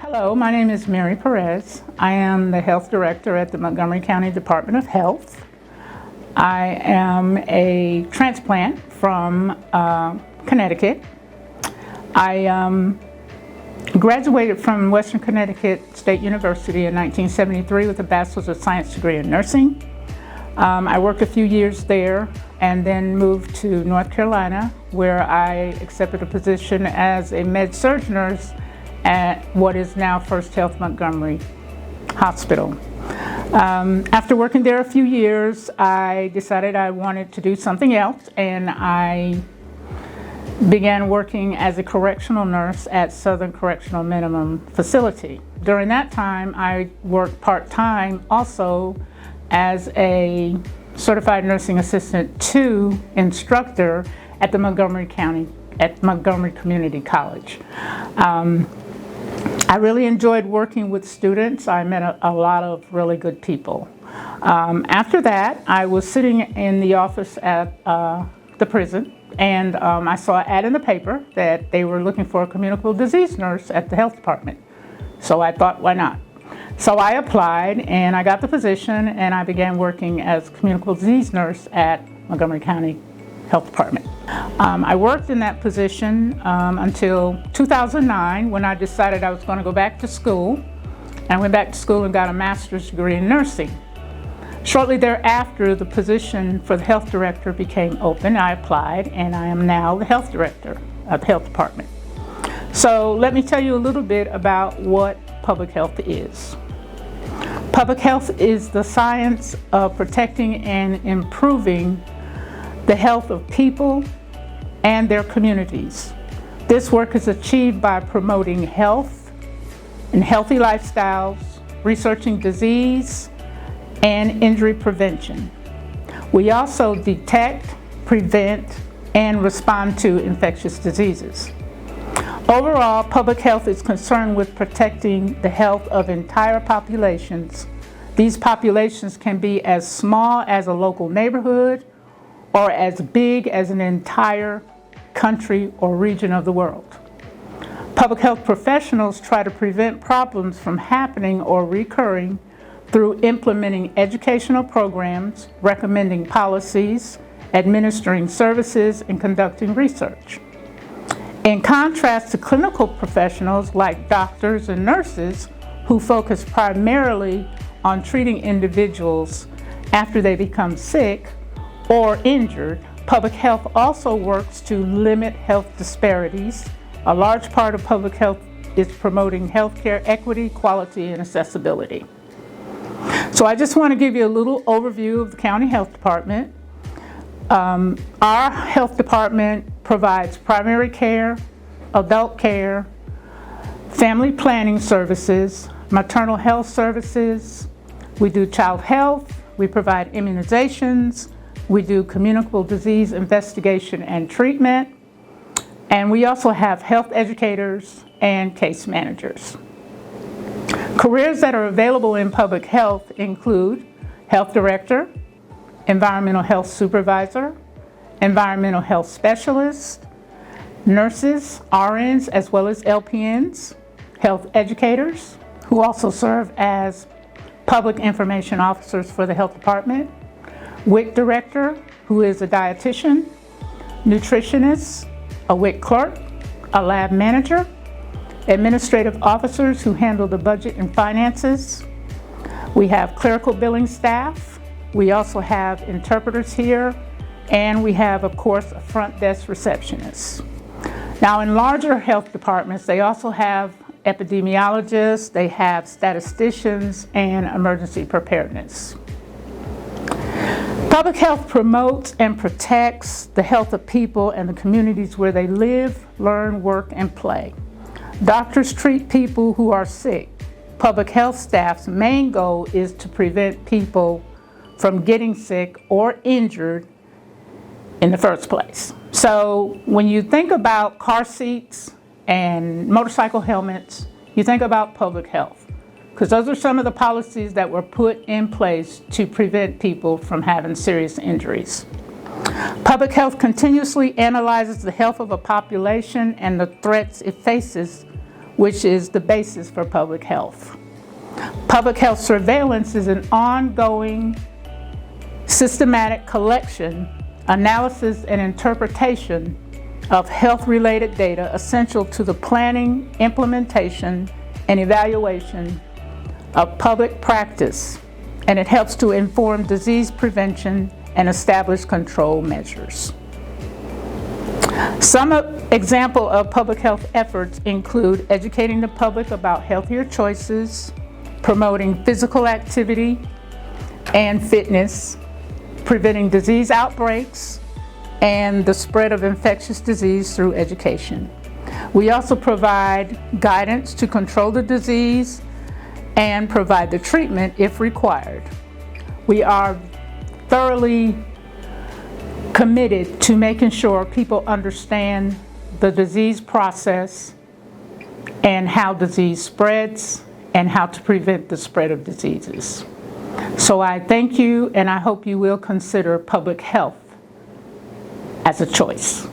Hello, my name is Mary Perez. I am the Health Director at the Montgomery County Department of Health. I am a transplant from Connecticut. I graduated from Western Connecticut State University in 1973 with a Bachelor's of Science degree in nursing. I worked a few years there and then moved to North Carolina, where I accepted a position as a med-surg nurse at what is now First Health Montgomery Hospital. After working there a few years, I decided I wanted to do something else, and I began working as a correctional nurse at Southern Correctional Minimum Facility. During that time, I worked part-time also as a certified nursing assistant 2 instructor at the Montgomery Community College. I really enjoyed working with students. I met a lot of really good people. After that, I was sitting in the office at the prison, and I saw an ad in the paper that they were looking for a communicable disease nurse at the health department. So I thought, why not? So I applied, and I got the position, and I began working as a communicable disease nurse at Montgomery County Health Department. I worked in that position until 2009, when I decided I was going to go back to school. I went back to school and got a master's degree in nursing. Shortly thereafter, the position for the health director became open. I applied, and I am now the health director of the health department. So let me tell you a little bit about what public health is. Public health is the science of protecting and improving the health of people and their communities. This work is achieved by promoting health and healthy lifestyles, researching disease and injury prevention. We also detect, prevent, and respond to infectious diseases. Overall, public health is concerned with protecting the health of entire populations. These populations can be as small as a local neighborhood or as big as an entire country or region of the world. Public health professionals try to prevent problems from happening or recurring through implementing educational programs, recommending policies, administering services, and conducting research. In contrast to clinical professionals like doctors and nurses who focus primarily on treating individuals after they become sick or injured, public health also works to limit health disparities. A large part of public health is promoting healthcare equity, quality, and accessibility. So I just want to give you a little overview of the county health department. Our health department provides primary care, adult care, family planning services, maternal health services. We do child health. We provide immunizations. We do communicable disease investigation and treatment. And we also have health educators and case managers. Careers that are available in public health include health director, environmental health supervisor, environmental health specialist, nurses, RNs, as well as LPNs, health educators, who also serve as public information officers for the health department, WIC director, who is a dietitian, nutritionist, a WIC clerk, a lab manager, administrative officers who handle the budget and finances. We have clerical billing staff. We also have interpreters here, and we have, of course, a front desk receptionist. Now, in larger health departments, they also have epidemiologists, they have statisticians, and emergency preparedness. Public health promotes and protects the health of people and the communities where they live, learn, work, and play. Doctors treat people who are sick. Public health staff's main goal is to prevent people from getting sick or injured in the first place. So when you think about car seats and motorcycle helmets, you think about public health, because those are some of the policies that were put in place to prevent people from having serious injuries. Public health continuously analyzes the health of a population and the threats it faces which is the basis for public health. Public health surveillance is an ongoing, systematic collection, analysis, and interpretation of health-related data essential to the planning, implementation, and evaluation of public practice, and it helps to inform disease prevention and establish control measures. Some example of public health efforts include educating the public about healthier choices, promoting physical activity and fitness, preventing disease outbreaks, and the spread of infectious disease through education. We also provide guidance to control the disease and provide the treatment if required. We are thoroughly committed to making sure people understand the disease process and how disease spreads and how to prevent the spread of diseases. So I thank you, and I hope you will consider public health as a choice.